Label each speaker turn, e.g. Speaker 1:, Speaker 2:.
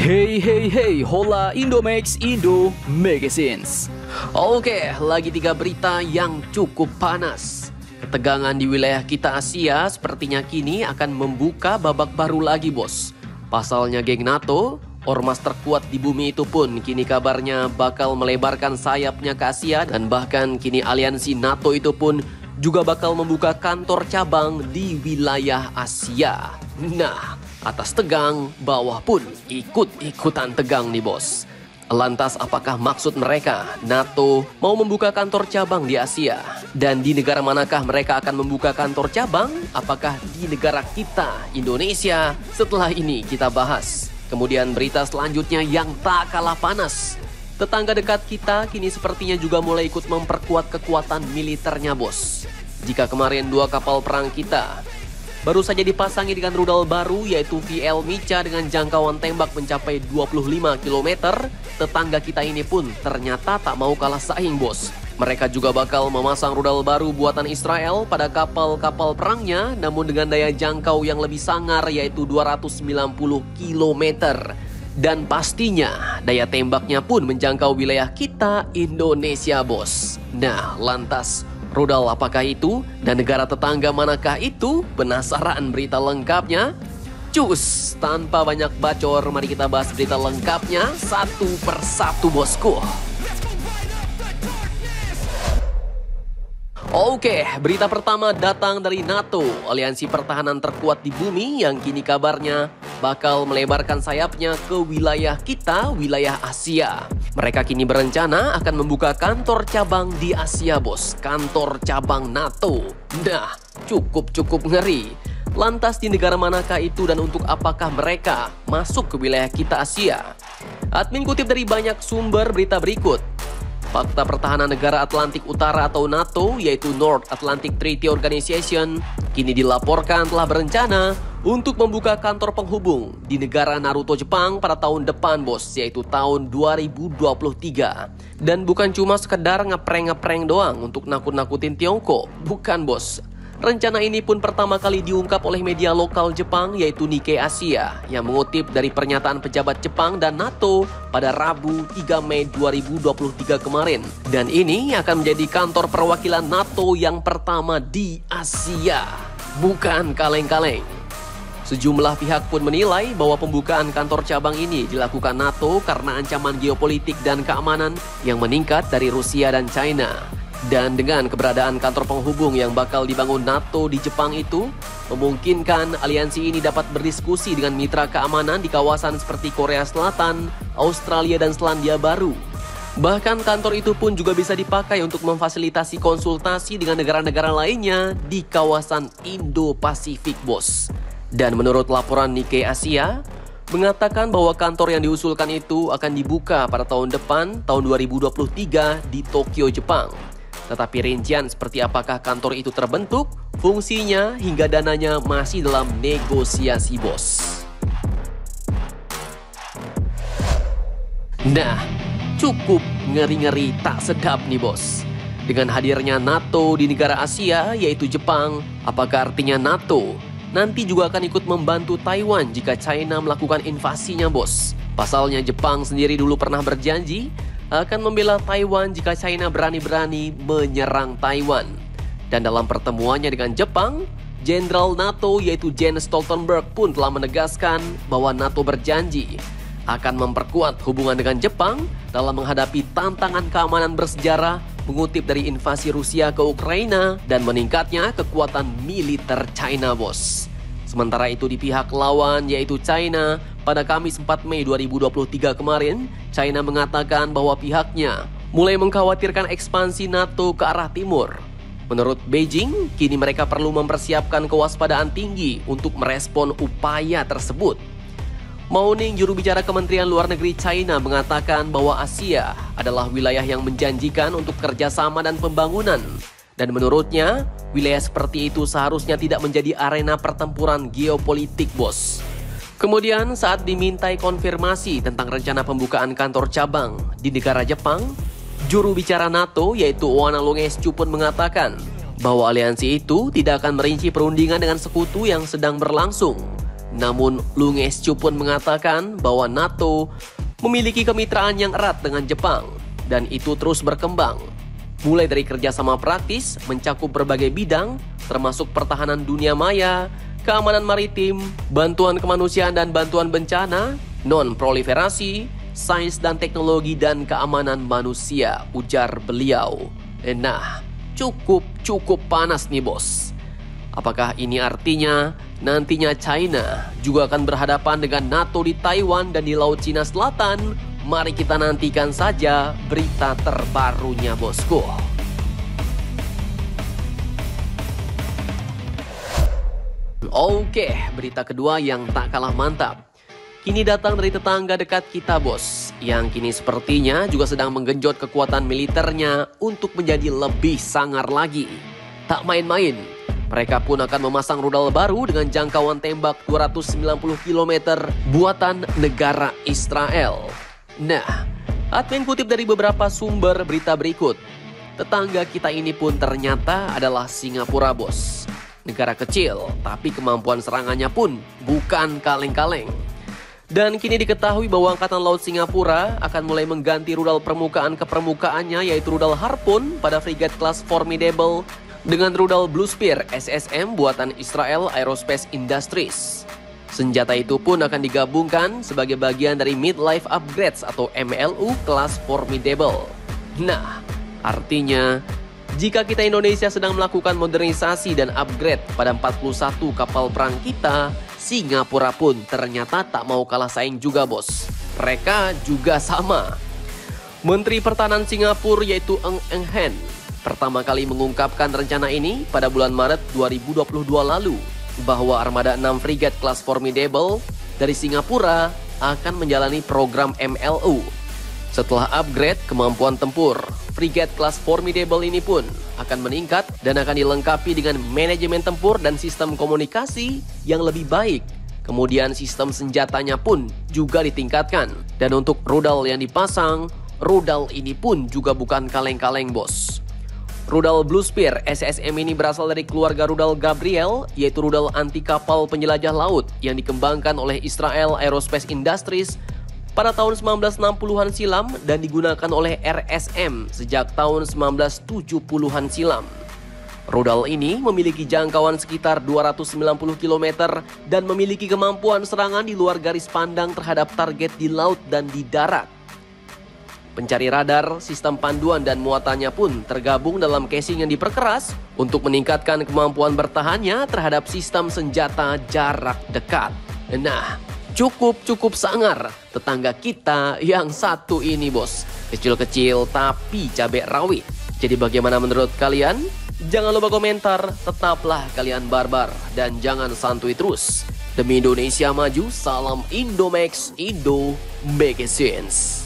Speaker 1: Hey hey hey, hola Indomax Indo Magazines. Oke, lagi 3 berita yang cukup panas. Ketegangan di wilayah kita Asia sepertinya kini akan membuka babak baru lagi, bos. Pasalnya geng NATO, ormas terkuat di bumi itu pun kini kabarnya bakal melebarkan sayapnya ke Asia, dan bahkan kini aliansi NATO itu pun juga bakal membuka kantor cabang di wilayah Asia. Nah, atas tegang, bawah pun ikut-ikutan tegang nih, bos. Lantas apakah maksud mereka NATO mau membuka kantor cabang di Asia? Dan di negara manakah mereka akan membuka kantor cabang? Apakah di negara kita, Indonesia? Setelah ini kita bahas. Kemudian berita selanjutnya yang tak kalah panas. Tetangga dekat kita kini sepertinya juga mulai ikut memperkuat kekuatan militernya, bos. Jika kemarin 2 kapal perang kita baru saja dipasangi dengan rudal baru yaitu VL Mica dengan jangkauan tembak mencapai 25 km, tetangga kita ini pun ternyata tak mau kalah saing, bos. Mereka juga bakal memasang rudal baru buatan Israel pada kapal-kapal perangnya, namun dengan daya jangkau yang lebih sangar yaitu 290 km. Dan pastinya daya tembaknya pun menjangkau wilayah kita Indonesia, bos. Nah, lantas rudal apakah itu? Dan negara tetangga manakah itu? Penasaran berita lengkapnya? Cus, tanpa banyak bacor, mari kita bahas berita lengkapnya satu persatu, bosku. Oke, berita pertama datang dari NATO, aliansi pertahanan terkuat di bumi yang kini kabarnya bakal melebarkan sayapnya ke wilayah kita, wilayah Asia. Mereka kini berencana akan membuka kantor cabang di Asia, bos. Kantor cabang NATO. Nah, cukup ngeri. Lantas di negara manakah itu dan untuk apakah mereka masuk ke wilayah kita Asia? Admin kutip dari banyak sumber berita berikut. Fakta Pertahanan Negara Atlantik Utara atau NATO, yaitu North Atlantic Treaty Organization, kini dilaporkan telah berencana untuk membuka kantor penghubung di negara Naruto Jepang pada tahun depan, bos, yaitu tahun 2023. Dan bukan cuma sekedar ngeprank doang untuk nakut-nakutin Tiongkok, bukan, bos. Rencana ini pun pertama kali diungkap oleh media lokal Jepang yaitu Nikkei Asia yang mengutip dari pernyataan pejabat Jepang dan NATO pada Rabu 3 Mei 2023 kemarin. Dan ini akan menjadi kantor perwakilan NATO yang pertama di Asia. Bukan kaleng-kaleng. Sejumlah pihak pun menilai bahwa pembukaan kantor cabang ini dilakukan NATO karena ancaman geopolitik dan keamanan yang meningkat dari Rusia dan China. Dan dengan keberadaan kantor penghubung yang bakal dibangun NATO di Jepang itu, memungkinkan aliansi ini dapat berdiskusi dengan mitra keamanan di kawasan seperti Korea Selatan, Australia, dan Selandia Baru. Bahkan kantor itu pun juga bisa dipakai untuk memfasilitasi konsultasi dengan negara-negara lainnya di kawasan Indo-Pasifik, bos. Dan menurut laporan Nikkei Asia, mengatakan bahwa kantor yang diusulkan itu akan dibuka pada tahun depan, tahun 2023 di Tokyo, Jepang. Tetapi rincian seperti apakah kantor itu terbentuk, fungsinya hingga dananya masih dalam negosiasi, bos. Nah, cukup ngeri-ngeri tak sedap nih, bos. Dengan hadirnya NATO di negara Asia yaitu Jepang, apakah artinya NATO nanti juga akan ikut membantu Taiwan jika China melakukan invasinya, bos? Pasalnya Jepang sendiri dulu pernah berjanji akan membela Taiwan jika China berani-berani menyerang Taiwan. Dan dalam pertemuannya dengan Jepang, Jenderal NATO yaitu Jens Stoltenberg pun telah menegaskan bahwa NATO berjanji akan memperkuat hubungan dengan Jepang dalam menghadapi tantangan keamanan bersejarah mengutip dari invasi Rusia ke Ukraina dan meningkatnya kekuatan militer China, bos. Sementara itu di pihak lawan yaitu China, pada Kamis 4 Mei 2023 kemarin, China mengatakan bahwa pihaknya mulai mengkhawatirkan ekspansi NATO ke arah timur. Menurut Beijing, kini mereka perlu mempersiapkan kewaspadaan tinggi untuk merespon upaya tersebut. Mao Ning, juru bicara Kementerian Luar Negeri China, mengatakan bahwa Asia adalah wilayah yang menjanjikan untuk kerjasama dan pembangunan. Dan menurutnya, wilayah seperti itu seharusnya tidak menjadi arena pertempuran geopolitik, bos. Kemudian saat dimintai konfirmasi tentang rencana pembukaan kantor cabang di negara Jepang, juru bicara NATO yaitu Oana Longescu pun mengatakan bahwa aliansi itu tidak akan merinci perundingan dengan sekutu yang sedang berlangsung. Namun Lungescu pun mengatakan bahwa NATO memiliki kemitraan yang erat dengan Jepang dan itu terus berkembang. Mulai dari kerjasama praktis mencakup berbagai bidang termasuk pertahanan dunia maya, keamanan maritim, bantuan kemanusiaan dan bantuan bencana, non-proliferasi, sains dan teknologi dan keamanan manusia, ujar beliau. Nah, cukup panas nih bos. Apakah ini artinya nantinya China juga akan berhadapan dengan NATO di Taiwan dan di Laut Cina Selatan? Mari kita nantikan saja berita terbarunya bosku. Oke, berita kedua yang tak kalah mantap. Kini datang dari tetangga dekat kita bos, yang kini sepertinya juga sedang menggenjot kekuatan militernya untuk menjadi lebih sangar lagi. Tak main-main, mereka pun akan memasang rudal baru dengan jangkauan tembak 290 km buatan negara Israel. Nah, admin kutip dari beberapa sumber berita berikut. Tetangga kita ini pun ternyata adalah Singapura bos. Negara kecil, tapi kemampuan serangannya pun bukan kaleng-kaleng. Dan kini diketahui bahwa Angkatan Laut Singapura akan mulai mengganti rudal permukaan ke permukaannya yaitu rudal Harpoon pada frigate kelas Formidable dengan rudal Blue Spear SSM buatan Israel Aerospace Industries. Senjata itu pun akan digabungkan sebagai bagian dari Mid-Life Upgrades atau MLU kelas Formidable. Nah, artinya jika kita Indonesia sedang melakukan modernisasi dan upgrade pada 41 kapal perang kita, Singapura pun ternyata tak mau kalah saing juga bos. Mereka juga sama. Menteri Pertahanan Singapura yaitu Ng Eng Hen pertama kali mengungkapkan rencana ini pada bulan Maret 2022 lalu bahwa armada 6 frigate kelas Formidable dari Singapura akan menjalani program MLU. Setelah upgrade kemampuan tempur, frigate kelas Formidable ini pun akan meningkat dan akan dilengkapi dengan manajemen tempur dan sistem komunikasi yang lebih baik. Kemudian sistem senjatanya pun juga ditingkatkan. Dan untuk rudal yang dipasang, rudal ini pun juga bukan kaleng-kaleng bos. Rudal Blue Spear SSM ini berasal dari keluarga rudal Gabriel, yaitu rudal anti kapal penjelajah laut yang dikembangkan oleh Israel Aerospace Industries pada tahun 1960-an silam dan digunakan oleh RSM sejak tahun 1970-an silam. Rudal ini memiliki jangkauan sekitar 290 km dan memiliki kemampuan serangan di luar garis pandang terhadap target di laut dan di darat. Pencari radar, sistem panduan dan muatannya pun tergabung dalam casing yang diperkeras untuk meningkatkan kemampuan bertahannya terhadap sistem senjata jarak dekat. Nah, cukup sangar tetangga kita yang satu ini bos. Kecil-kecil tapi cabai rawit. Jadi bagaimana menurut kalian? Jangan lupa komentar, tetaplah kalian barbar dan jangan santuy terus. Demi Indonesia maju, salam Indomax, Indo, make sense.